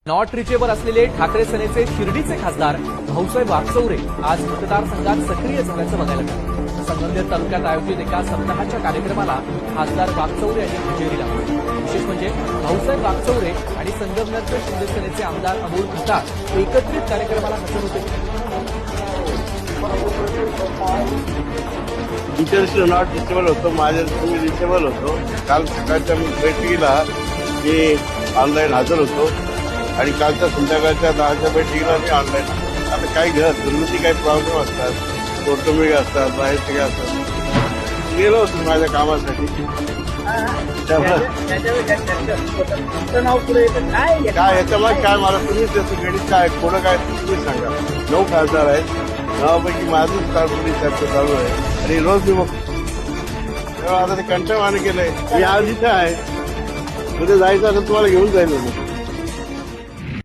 Not reachable असलेले ठाकरे सेनेचे शिर्डीचे खासदार भाऊसाहेब वागचौरे आज मतदारसंघात सक्रिय झाल्याचं बघायला मिळालं। संगमनेर तालुक्यात आयोजित एका सप्ताहाच्या कार्यक्रमाला खासदार वागचौरे यांनी हजेरी लावली। विशेष म्हणजे भाऊसाहेब वागचौरे आणि संगमनेरचे शिंदे सेनेचे आमदार अमोल खताळ एकत्रित कार्यक्रमाला हजर होते। टीचर्स नॉट रिचेबल होतो, माझ्या तुम्ही रिचेबल होतो। काल सकाळच्या बैठकीला मी ऑनलाईन हजर होतो आणि कालच्या संध्याकाळच्या 10च्या बैठकीला मी ऑनलाईन। आता काही घरगुती काही प्रॉब्लेम असतात, कौटुंबिक असतात, बाहेरचे असतात, गेलो होतो माझ्या कामासाठी। काय याच्यामुळे काय मला तुम्ही त्याचं गणित काय पुढं काय तुम्ही सांगा। 9 खासदार आहेत, 9पैकी माझंच कारपुरी चर्चा चालू आहे आणि रोज मी तेव्हा आता ते कंटाळवाणं केलंय। मी आज इथे आहे, उद्या जायचं असं तुम्हाला घेऊन जाईल.